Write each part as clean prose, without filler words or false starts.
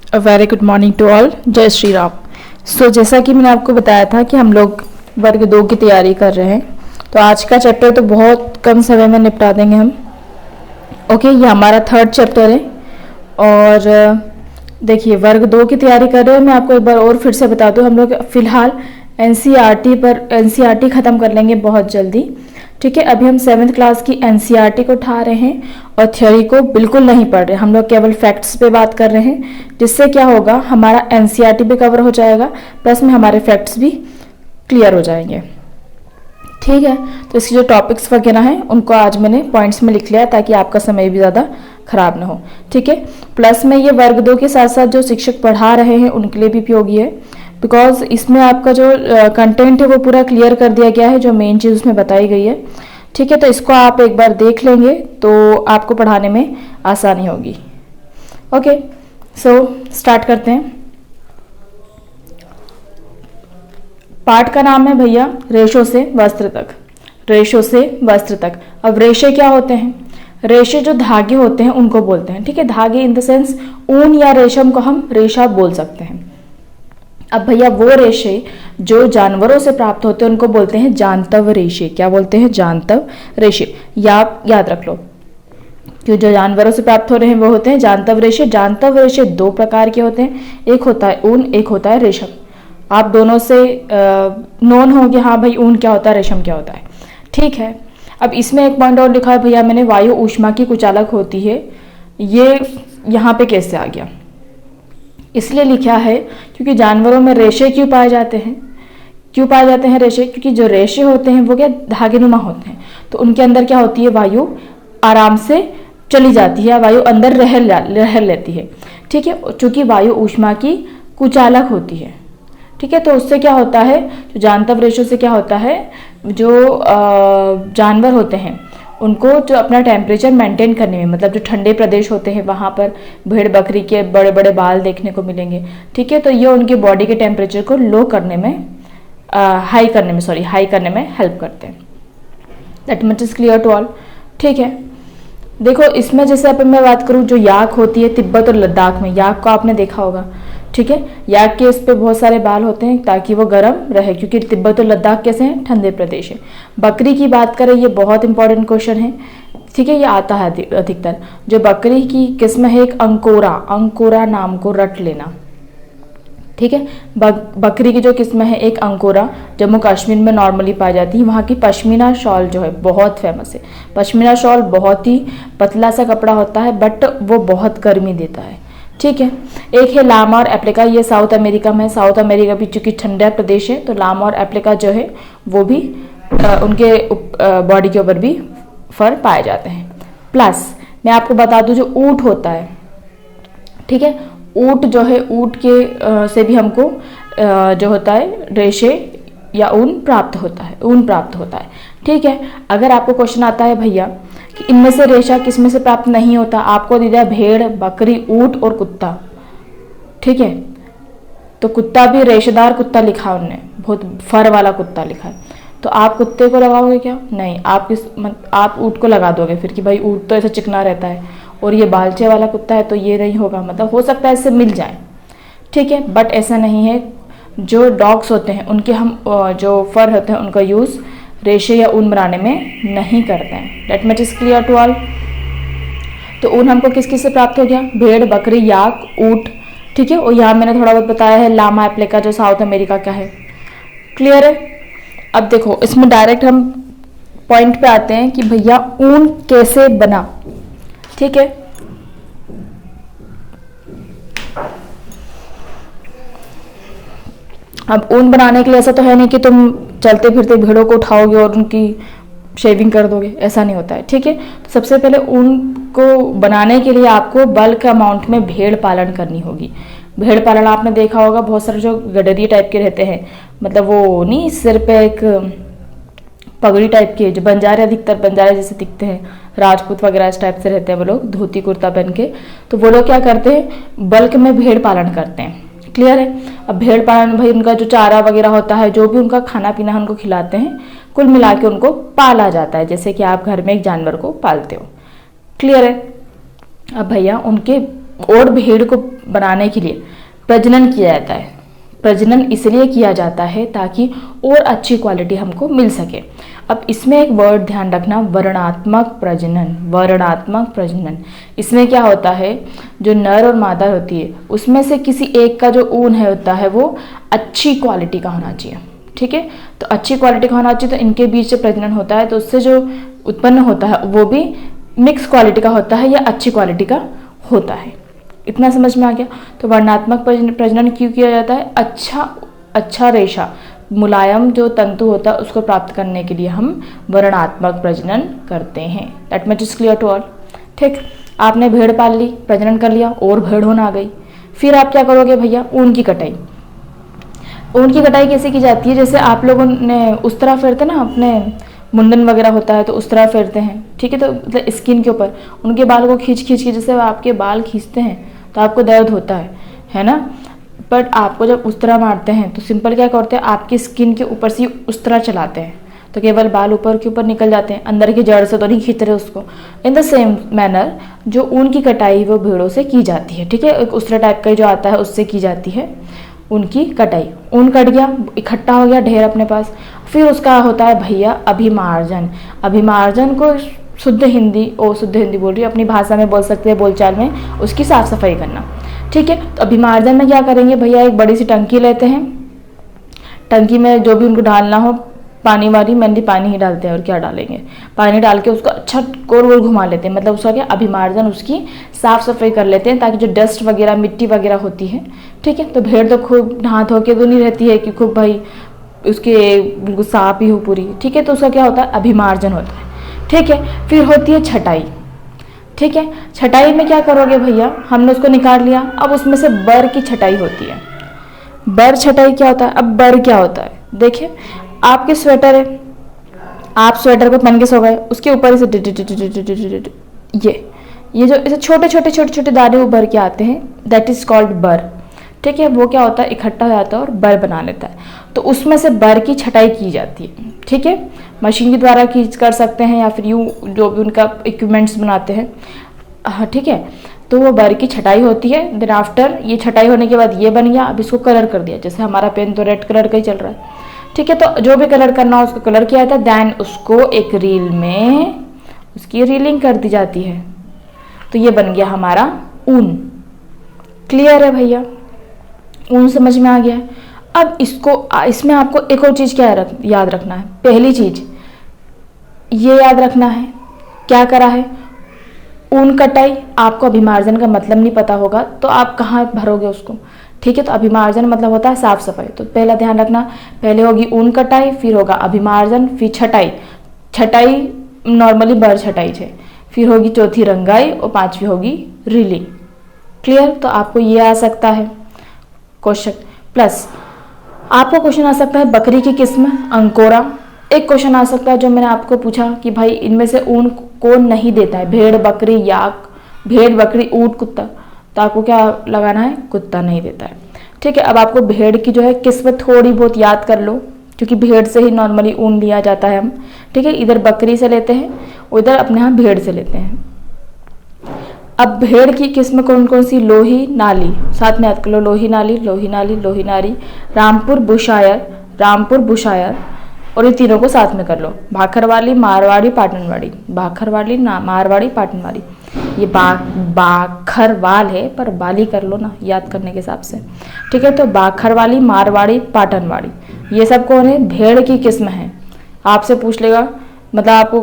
A very good morning to all. जय श्री राम। जैसा कि मैंने आपको बताया था कि हम लोग वर्ग 2 की तैयारी कर रहे हैं, तो आज का चैप्टर तो बहुत कम समय में निपटा देंगे हम। ओके, ये हमारा थर्ड चैप्टर है। और देखिए, वर्ग 2 की तैयारी कर रहे हैं। मैं आपको एक बार और फिर से बता दूं, हम लोग फिलहाल एनसीईआरटी ख़त्म कर लेंगे बहुत जल्दी। ठीक है, अभी हम 7th क्लास की एनसीईआरटी को उठा रहे हैं और थ्योरी को बिल्कुल नहीं पढ़ रहे। हम लोग केवल फैक्ट्स पे बात कर रहे हैं, जिससे क्या होगा, हमारा एनसीईआरटी भी कवर हो जाएगा, प्लस में हमारे फैक्ट्स भी क्लियर हो जाएंगे। ठीक है, तो इसके जो टॉपिक्स वगैरह हैं उनको आज मैंने पॉइंट्स में लिख लिया है, ताकि आपका समय भी ज़्यादा खराब ना हो। ठीक है, प्लस में ये वर्ग 2 के साथ साथ जो शिक्षक पढ़ा रहे हैं उनके लिए भी उपयोगी है, बिकॉज इसमें आपका जो कंटेंट है वो पूरा क्लियर कर दिया गया है, जो मेन चीज़ उसमें बताई गई है। ठीक है, तो इसको आप एक बार देख लेंगे तो आपको पढ़ाने में आसानी होगी। ओके, सो स्टार्ट करते हैं। पाठ का नाम है भैया रेशों से वस्त्र तक। रेशों से वस्त्र तक। अब रेशे क्या होते हैं? रेशे जो धागे होते हैं उनको बोलते हैं। ठीक है, धागे इन द सेंस ऊन या रेशम को हम रेशा बोल सकते हैं। अब भैया वो रेशे जो जानवरों से प्राप्त होते हैं उनको बोलते हैं जांतव रेशे। क्या बोलते हैं? जांतव रेशे। याद रख लो कि जो जानवरों से प्राप्त हो रहे हैं वो होते हैं जांतव रेशे। जांतव रेशे दो प्रकार के होते हैं, एक होता है ऊन, एक होता है रेशम। आप दोनों से नोन होंगे, हाँ भाई ऊन क्या होता है, रेशम क्या होता है। ठीक है, अब इसमें एक पॉइंट और लिखा है भैया मैंने, वायु ऊष्मा की कुचालक होती है। ये यहाँ पे कैसे आ गया? इसलिए लिखा है क्योंकि जानवरों में रेशे क्यों पाए जाते हैं? क्यों पाए जाते हैं रेशे? क्योंकि जो रेशे होते हैं वो क्या धागेनुमा होते हैं, तो उनके अंदर क्या होती है, वायु आराम से चली जाती है, वायु अंदर रह लेती है। ठीक है, चूंकि वायु ऊष्मा की कुचालक होती है। ठीक है, तो उससे क्या होता है, जो जांतव रेशों से क्या होता है, जो जानवर होते हैं उनको जो अपना टेम्परेचर मेंटेन करने में, मतलब जो ठंडे प्रदेश होते हैं वहाँ पर भेड़ बकरी के बड़े बड़े बाल देखने को मिलेंगे। ठीक है, तो ये उनकी बॉडी के टेम्परेचर को लो करने में, हाई करने में हेल्प करते हैं। That much is clear to all. ठीक है, देखो इसमें जैसे अब मैं बात करूँ, जो याक होती है तिब्बत और लद्दाख में, याक को आपने देखा होगा। ठीक है, याक के उस पर बहुत सारे बाल होते हैं ताकि वो गर्म रहे, क्योंकि तिब्बत और लद्दाख कैसे हैं, ठंडे प्रदेश है। बकरी की बात करें, ये बहुत इंपॉर्टेंट क्वेश्चन है। ठीक है, ये आता है अधिकतर। जो बकरी की किस्म है एक अंकोरा नाम को रट लेना। ठीक है, बकरी की जो किस्म है एक अंकोरा, जम्मू कश्मीर में नॉर्मली पाई जाती है। वहाँ की पश्मीना शॉल जो है बहुत फेमस है। पश्मीना शॉल बहुत ही पतला सा कपड़ा होता है, बट वो बहुत गर्मी देता है। ठीक है, एक है लामा और एप्लिका, ये साउथ अमेरिका में। साउथ अमेरिका भी चूंकि ठंडा प्रदेश है, तो लामा और एप्लिका जो है वो भी उनके बॉडी के ऊपर भी फर पाए जाते हैं। प्लस मैं आपको बता दूं, जो ऊंट होता है, ठीक है, ऊंट जो है, ऊंट के से भी हमको जो होता है रेशे या ऊन प्राप्त होता है। ठीक है, अगर आपको क्वेश्चन आता है भैया कि इनमें से रेशा किसमें से प्राप्त नहीं होता, आपको दिया भेड़, बकरी, ऊंट और कुत्ता। ठीक है, तो कुत्ता भी रेशेदार कुत्ता लिखा है उनने, बहुत फर वाला कुत्ता लिखा है। तो आप कुत्ते को लगाओगे क्या? नहीं, आप ऊंट को लगा दोगे फिर कि भाई ऊंट तो ऐसा चिकना रहता है और ये बालचे वाला कुत्ता है तो ये नहीं होगा, मतलब हो सकता है इससे मिल जाए। ठीक है, बट ऐसा नहीं है। जो डॉग्स होते हैं उनके हम जो फर होते हैं उनका यूज़ रेशे या ऊन बनाने में नहीं करते हैं। That much is clear to all. तो ऊन हमको किस किस से प्राप्त हो गया? भेड़, बकरी, याक, ऊंट। ठीक है, और यहाँ मैंने थोड़ा बहुत बताया है लामा एप्लिका जो साउथ अमेरिका का है। क्लियर है? अब देखो इसमें डायरेक्ट हम पॉइंट पे आते हैं कि भैया ऊन कैसे बना। ठीक है, अब ऊन बनाने के लिए ऐसा तो है नहीं कि तुम चलते फिरते भेड़ों को उठाओगे और उनकी शेविंग कर दोगे, ऐसा नहीं होता है। ठीक है, तो सबसे पहले ऊन को बनाने के लिए आपको बल्क अमाउंट में भेड़ पालन करनी होगी। भेड़ पालन आपने देखा होगा, बहुत सारे जो गडरिये टाइप के रहते हैं, मतलब वो नहीं, सिर पे एक पगड़ी टाइप के, जो बंजारे, अधिकतर बंजारे जैसे दिखते हैं, राजपूत वगैरह इस टाइप से रहते हैं वो लोग, धोती कुर्ता पहन के। तो वो लोग क्या करते हैं, बल्क में भेड़ पालन करते हैं। क्लियर है? अब भेड़ पालन भाई उनका जो चारा वगैरह होता है, जो भी उनका खाना पीना है उनको खिलाते हैं, कुल मिला के उनको पाला जाता है, जैसे कि आप घर में एक जानवर को पालते हो। क्लियर है? अब भैया उनके और भेड़ को बनाने के लिए प्रजनन किया जाता है। प्रजनन इसलिए किया जाता है ताकि और अच्छी क्वालिटी हमको मिल सके। अब इसमें एक वर्ड ध्यान रखना, वर्णात्मक प्रजनन। वर्णात्मक प्रजनन इसमें क्या होता है, जो नर और मादा होती है उसमें से किसी एक का जो ऊन है होता है वो अच्छी क्वालिटी का होना चाहिए। ठीक है, तो अच्छी क्वालिटी का होना चाहिए, तो इनके बीच से प्रजनन होता है तो उससे जो उत्पन्न होता है वो भी मिक्स क्वालिटी का होता है या अच्छी क्वालिटी का होता है। इतना समझ में आ गया। तो वर्णात्मक प्रजनन क्यों किया जाता है, अच्छा रेशा, मुलायम जो तंतु होता है उसको प्राप्त करने के लिए हम वर्णात्मक प्रजनन करते हैं। That much is clear to all. ठीक, आपने भेड़ पाल ली, प्रजनन कर लिया और भेड़ होना आ गई, फिर आप क्या करोगे भैया, ऊन की कटाई। ऊन की कटाई कैसे की जाती है, जैसे आप लोगों ने उस तरह फेरते ना, अपने मुंडन वगैरह होता है तो उस तरह फेरते हैं। ठीक है, तो मतलब स्किन के ऊपर उनके बाल को खींच खींच के, जैसे आपके बाल खींचते हैं तो आपको दर्द होता है ना, बट आपको जब उस तरह मारते हैं तो सिंपल क्या करते हैं, आपकी स्किन के ऊपर से उस तरह चलाते हैं तो केवल बाल ऊपर के ऊपर निकल जाते हैं, अंदर की जड़ से तो नहीं खींच रहे उसको। इन द सेम मैनर जो ऊन की कटाई वो भेड़ों से की जाती है। ठीक है, एक उस तरह टाइप का जो आता है उससे की जाती है उनकी कटाई। ऊन कट गया, इकट्ठा हो गया ढेर अपने पास, फिर उसका होता है भैया अभिमार्जन। अभिमार्जन को शुद्ध हिंदी बोल रही हूँ, अपनी भाषा में बोल सकते हैं, बोलचाल में, उसकी साफ सफाई करना। ठीक है, तो अभिमार्जन में क्या करेंगे भैया, एक बड़ी सी टंकी लेते हैं, टंकी में जो भी उनको डालना हो, पानी वाली मेनली पानी ही डालते हैं और क्या डालेंगे, पानी डाल के उसको अच्छा गोल गोल घुमा लेते हैं, मतलब उसका क्या अभिमार्जन, उसकी साफ सफाई कर लेते हैं ताकि जो डस्ट वगैरह मिट्टी वगैरह होती है। ठीक है, तो भेड़ तो खूब नहा धो के तो नहीं रहती है कि खूब भाई उसके बिल्कुल साफ ही हो पूरी। ठीक है, तो उसका क्या होता है, अभिमार्जन होता है। ठीक है, फिर होती है छटाई। ठीक है, छटाई में क्या करोगे भैया, हमने उसको निकाल लिया, अब उसमें से बर की छटाई होती है। बर छटाई क्या होता है, अब बर क्या होता है, देखिए आपके स्वेटर है, आप स्वेटर को पहन के सो गए, उसके ऊपर से ये जो इसे छोटे छोटे दाने उभर के आते हैं, दैट इज कॉल्ड बर। ठीक है, वो क्या होता है, इकट्ठा हो जाता है और बर बना लेता है, तो उसमें से बर की छटाई की जाती है। ठीक है, मशीन के द्वारा की कर सकते हैं या फिर यूँ जो भी उनका इक्विपमेंट्स बनाते हैं। हाँ ठीक है, तो वो बर की छटाई होती है। देन आफ्टर ये छटाई होने के बाद ये बन गया, अब इसको कलर कर दिया, जैसे हमारा पेन तो रेड कलर का ही चल रहा है। ठीक है, तो जो भी कलर करना हो उसको कलर किया जाता है, देन उसको एक रील में उसकी रीलिंग कर दी जाती है, तो ये बन गया हमारा ऊन। क्लियर है भैया, ऊन समझ में आ गया है। अब इसमें आपको एक और चीज़ क्या याद रखना है, पहली चीज ये याद रखना है, क्या करा है, ऊन कटाई। आपको अभिमार्जन का मतलब नहीं पता होगा तो आप कहाँ भरोगे उसको। ठीक है, तो अभिमार्जन मतलब होता है साफ सफाई, तो पहला ध्यान रखना, पहले होगी ऊन कटाई, फिर होगा अभिमार्जन, फिर छटाई। छटाई नॉर्मली बर छटाई है, फिर होगी चौथी रंगाई और पांचवी होगी रीलिंग। क्लियर, तो आपको ये आ सकता है क्वेश्चन। प्लस आपको क्वेश्चन आ सकता है बकरी की किस्म अंकोरा। एक क्वेश्चन आ सकता है जो मैंने आपको पूछा कि भाई इनमें से ऊन कौन नहीं देता है, भेड़ बकरी याक, भेड़ बकरी ऊंट कुत्ता, तो आपको क्या लगाना है, कुत्ता नहीं देता है। ठीक है, अब आपको भेड़ की जो है किस्म थोड़ी बहुत याद कर लो, क्योंकि भेड़ से ही नॉर्मली ऊन लिया जाता है हम। ठीक है, इधर बकरी से लेते हैं, उधर अपने यहाँ भेड़ से लेते हैं। अब भेड़ की किस्म कौन कौन सी, लोही नाली, साथ में याद कर लो, लोही नाली, लोही नाली, लोही नारी, रामपुर बुशायर, रामपुर बुशायर, और ये तीनों को साथ में कर लो, भाखरवाली, मारवाड़ी, पाटनवाड़ी, भाखरवाली मारवाड़ी पाटनवाड़ी। ये बाखरवाल है पर बाली कर लो ना याद करने के हिसाब से। ठीक है, तो बाखरवाली, मारवाड़ी, पाटनवाड़ी, ये सब कौन है, भेड़ की किस्म है। आपसे पूछ लेगा, मतलब आपको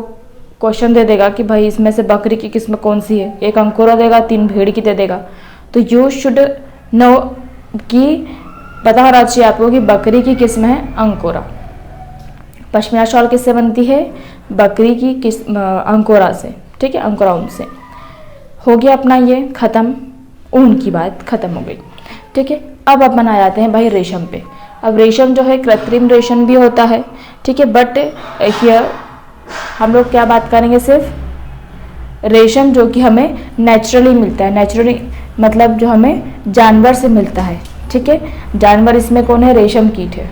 क्वेश्चन दे देगा कि भाई इसमें से बकरी की किस्म कौन सी है, एक अंकुरा देगा, 3 भेड़ की दे देगा, तो यू शुड नो कि पता होना चाहिए आपको कि बकरी की किस्म है अंकुरा। पश्मीना शॉल किससे बनती है, बकरी की किस्म अंकोरा से। ठीक है, अंकोरा ऊन से। हो गया अपना ये खत्म, ऊन की बात खत्म हो गई। ठीक है, अब अपन आ जाते हैं भाई रेशम पे। अब रेशम जो है कृत्रिम रेशम भी होता है। ठीक है, बट हियर हम लोग क्या बात करेंगे, सिर्फ रेशम जो कि हमें नेचुरली मिलता है। नेचुरली मतलब जो हमें जानवर से मिलता है। ठीक है, जानवर इसमें कौन है, रेशम कीट है।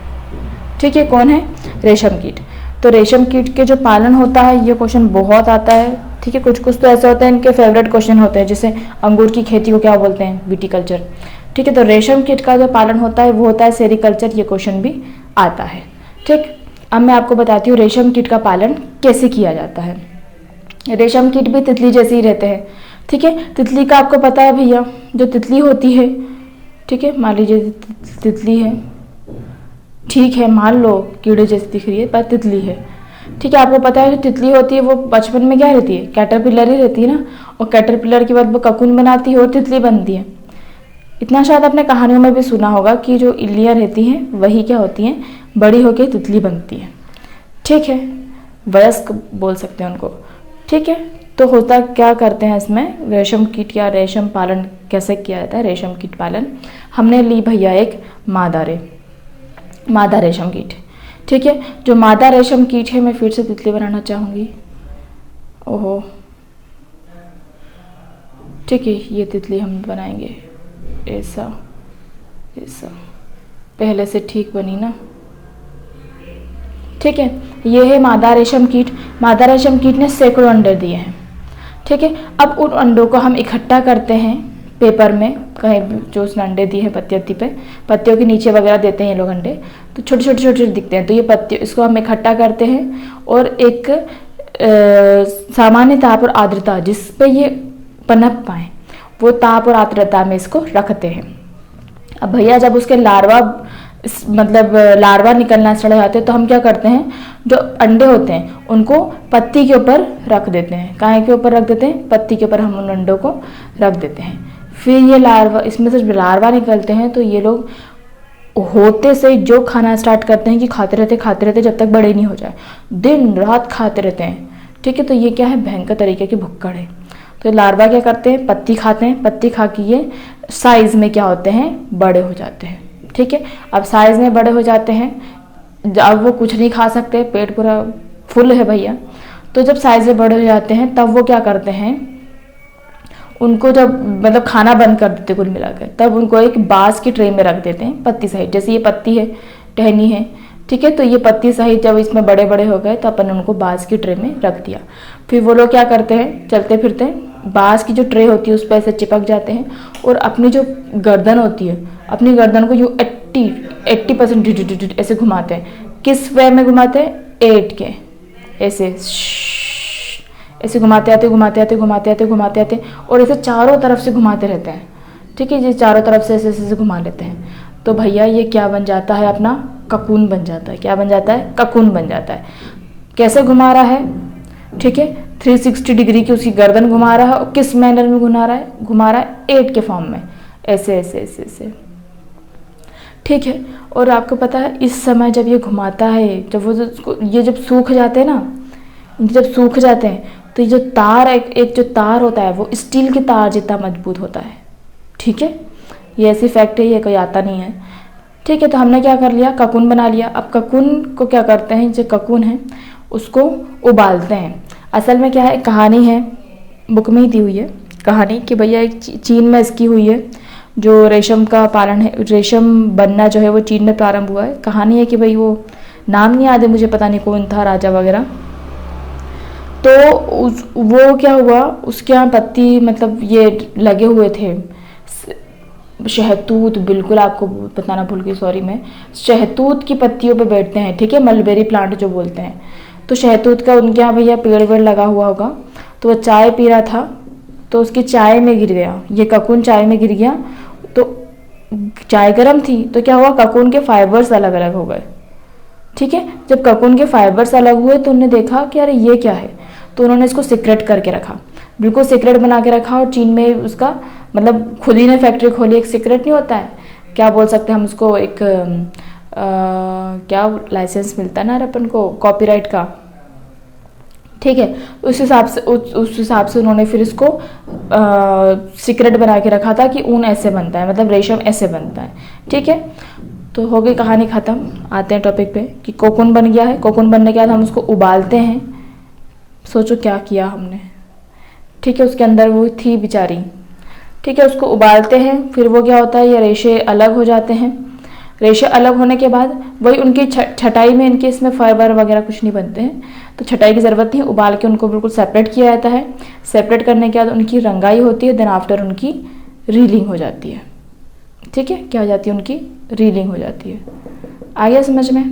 ठीक है, कौन है, रेशम कीट। तो रेशम कीट के जो पालन होता है, ये क्वेश्चन बहुत आता है, ठीक है, कुछ कुछ तो ऐसे होते हैं इनके फेवरेट क्वेश्चन होते हैं, जैसे अंगूर की खेती को क्या बोलते हैं, विटीकल्चर। ठीक है, तो रेशम कीट का जो पालन होता है वो होता है सेरिकल्चर, ये क्वेश्चन भी आता है। ठीक, अब मैं आपको बताती हूँ रेशम कीट का पालन कैसे किया जाता है। रेशम कीट भी तितली जैसे ही रहते हैं। ठीक है, तितली का आपको पता है भैया, जो तितली होती है, ठीक है, मान लीजिए तितली है, ठीक है, मान लो कीड़े जैसी दिख रही है पर तितली है। ठीक है, आपको पता है जो तितली होती है वो बचपन में क्या रहती है, कैटरपिलर ही रहती है ना, और कैटरपिलर के बाद वो ककून बनाती है और तितली बनती है। इतना शायद आपने कहानियों में भी सुना होगा कि जो इल्लियाँ रहती हैं वही क्या होती हैं, बड़ी होकर तितली बनती है। ठीक है, वयस्क बोल सकते हैं उनको। ठीक है, तो होता क्या करते हैं इसमें, रेशम कीट या रेशम पालन कैसे किया जाता है। रेशम कीट पालन हमने ली भैया एक मादा रेशम कीट। ठीक है, जो मादा रेशम कीट है, मैं फिर से तितली बनाना चाहूँगी। ओहो, ठीक है, ये तितली हम बनाएंगे ऐसा ऐसा, पहले से ठीक बनी ना। ठीक है, ये है मादा रेशम कीट। मादा रेशम कीट ने सैकड़ों अंडे दिए हैं। ठीक है, अब उन अंडों को हम इकट्ठा करते हैं पेपर में, कहीं जो उसने अंडे दिए हैं पत्ती पे, पत्तियों के नीचे वगैरह देते हैं ये लोग अंडे, तो छोटे छोटे छोटे दिखते हैं। तो ये पत्ती, इसको हम इकट्ठा करते हैं और एक सामान्य ताप और आर्द्रता जिस पे ये पनप पाए, वो ताप और आर्द्रता में इसको रखते हैं। अब भैया जब उसके लार्वा निकलना स्टार्ट हो जाते हैं तो हम क्या करते हैं, जो अंडे होते हैं उनको पत्ती के ऊपर रख देते हैं। काहे के ऊपर रख देते हैं, पत्ती के ऊपर हम उन अंडों को रख देते हैं। फिर ये लार्वा, इसमें से लार्वा निकलते हैं, तो ये लोग होते से जो खाना स्टार्ट करते हैं कि खाते रहते जब तक बड़े नहीं हो जाए, दिन रात खाते रहते हैं। ठीक है, तो ये क्या है, भयंकर तरीके की भुक्कड़ है। तो लार्वा क्या करते हैं, पत्ती खाते हैं, पत्ती खा के ये साइज में क्या होते हैं, बड़े हो जाते हैं। ठीक है, अब साइज में बड़े हो जाते हैं, अब वो कुछ नहीं खा सकते, पेट पूरा फुल है भैया, तो जब साइज में बड़े हो जाते हैं तब वो क्या करते हैं, उनको जब खाना बंद कर देते कुल मिलाकर, तब उनको एक बांस की ट्रे में रख देते हैं पत्ती सहित। जैसे ये पत्ती है, टहनी है, ठीक है, तो ये पत्ती सहित जब इसमें बड़े बड़े हो गए तो अपन उनको बांस की ट्रे में रख दिया। फिर वो लोग क्या करते हैं, चलते फिरते बांस की जो ट्रे होती है उस पर ऐसे चिपक जाते हैं और अपनी जो गर्दन होती है, अपनी गर्दन को यू 80% ऐसे घुमाते हैं। किस वे में घुमाते हैं, 8 के ऐसे घुमाते आते और ऐसे चारों तरफ से घुमाते रहते हैं। ठीक है, ये चारों तरफ से ऐसे घुमा लेते हैं, तो भैया ये क्या बन जाता है, अपना ककून बन जाता है। क्या बन जाता है, ककून बन जाता है। कैसे घुमा रहा है, ठीक है, 360 डिग्री की उसकी गर्दन घुमा रहा है, और किस मैनर में घुमा रहा है 8 के फॉर्म में, ऐसे। ठीक है, और आपको पता है इस समय जब ये घुमाता है, जब सूख जाते हैं ना, जब सूख जाते हैं तो ये जो तार, एक जो तार होता है वो स्टील के तार जितना मजबूत होता है। ठीक है, ये ऐसी फैक्ट है, ये कोई आता नहीं है। ठीक है, तो हमने क्या कर लिया, ककून बना लिया। अब ककून को क्या करते हैं, जो ककून है उसको उबालते हैं। असल में क्या है, कहानी है, बुक में ही दी हुई है कहानी कि भैया एक चीन में इसकी हुई है, जो रेशम का पालन है, रेशम बनना जो है वो चीन में प्रारंभ हुआ है। कहानी है कि भाई वो नाम नहीं याद है मुझे, पता नहीं कौन था, राजा वगैरह। तो वो क्या हुआ, उसके यहाँ पत्ती ये लगे हुए थे, शहतूत, बिल्कुल आपको बताना भूल गई, सॉरी, मैं शहतूत की पत्तियों पे बैठते हैं। ठीक है, मलबेरी प्लांट जो बोलते हैं, तो शहतूत का उनके यहाँ भैया पेड़ लगा हुआ होगा। तो वो चाय पी रहा था, तो उसकी चाय में गिर गया, ये ककून चाय में गिर गया, तो चाय गर्म थी, तो क्या हुआ, ककून के फाइबर्स अलग अलग हो गए। ठीक है, जब ककून के फाइबर्स अलग हुए तो उन्होंने देखा कि अरे ये क्या है, तो उन्होंने इसको सीक्रेट करके रखा, बिल्कुल सीक्रेट बना के रखा। और चीन में उसका खुद ही ने फैक्ट्री खोली, एक सीक्रेट नहीं होता है, क्या बोल सकते हैं हम उसको, एक क्या लाइसेंस मिलता है ना अपन को, कॉपीराइट का। ठीक है, उस हिसाब से उन्होंने फिर इसको सीक्रेट बना के रखा था कि ऊन ऐसे बनता है, रेशम ऐसे बनता है। ठीक है, तो हो गई कहानी ख़त्म। आते हैं टॉपिक पे कि कोकून बन गया है। कोकून बनने के बाद हम उसको उबालते हैं। सोचो क्या किया हमने। ठीक है, उसके अंदर वो थी बेचारी। ठीक है, उसको उबालते हैं, फिर वो क्या होता है, ये रेशे अलग हो जाते हैं। रेशे अलग होने के बाद वही उनकी छटाई में इनके इसमें फाइबर वगैरह कुछ नहीं बनते हैं, तो छटाई की ज़रूरत नहीं, उबाल के उनको बिल्कुल सेपरेट किया जाता है। सेपरेट करने के बाद उनकी रंगाई होती है, देन आफ्टर उनकी रीलिंग हो जाती है। ठीक है, क्या हो जाती है, उनकी रीलिंग हो जाती है। आ गया समझ में?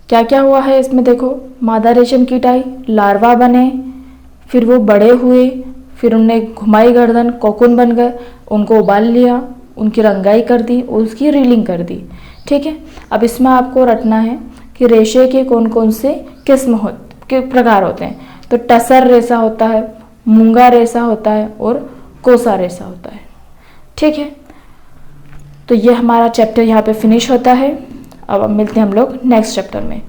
क्या क्या हुआ है इसमें देखो, मादा रेशम कीट आई, लार्वा बने, फिर वो बड़े हुए, फिर उनने घुमाई गर्दन, कोकून बन गए, उनको उबाल लिया, उनकी रंगाई कर दी, उसकी रीलिंग कर दी। ठीक है, अब इसमें आपको रटना है कि रेशे के कौन कौन से किस्म के प्रकार होते हैं। तो टसर रेशा होता है, मूंगा रेशा होता है और कोसा रेशा होता है। ठीक है, तो ये हमारा चैप्टर यहाँ पे फिनिश होता है। अब मिलते हैं हम लोग नेक्स्ट चैप्टर में।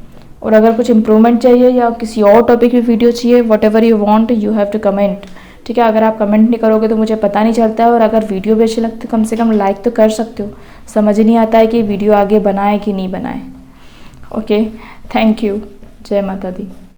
और अगर कुछ इम्प्रूवमेंट चाहिए या किसी और टॉपिक की वीडियो चाहिए, whatever you want you have to comment. ठीक है, अगर आप कमेंट नहीं करोगे तो मुझे पता नहीं चलता है, और अगर वीडियो भी अच्छी लगती है कम से कम लाइक तो कर सकते हो। समझ नहीं आता है कि वीडियो आगे बनाए कि नहीं बनाए। Okay, thank you. जय माता दी।